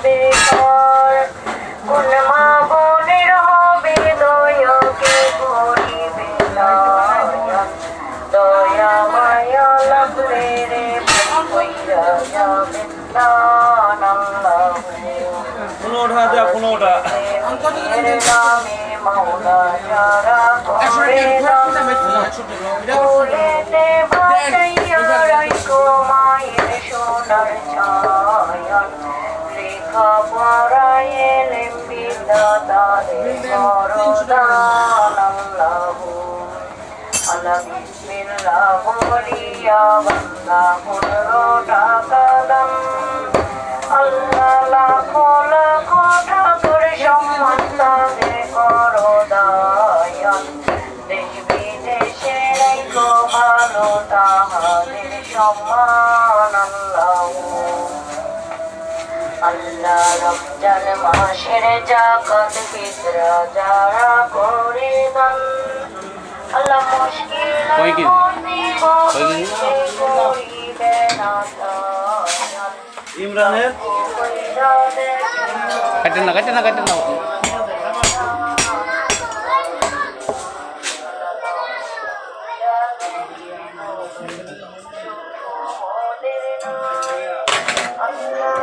বেকার কোন মা বোনের হবে দয়াকে করিবে লালন দয়া মায়া লাগলে রে কইরা যাবেন দান আল্লাহ নামে মাওলা যারা করে ফুলেতে বানাইয়া রাখো মায়ের সোনার ছায়ান লেখা পড়ায় বিদ্যাদারে করদান আল্লাহ বিসমিল্লাহ বলিয়া বান্দা 15 টাকা দাম আল্লাহ লাখো লাখো ঠাকুর সম্মান তাদের করো দায়ান দেশ বিদেশে রাখো ভালো তাহাদের সম্মান আল্লাহ রমজান মাসের জাকাত ফিতরা যারা করে দান আল্লাহ মুশকিল করিবে না ইমরানের কাটেন না আল্লাহ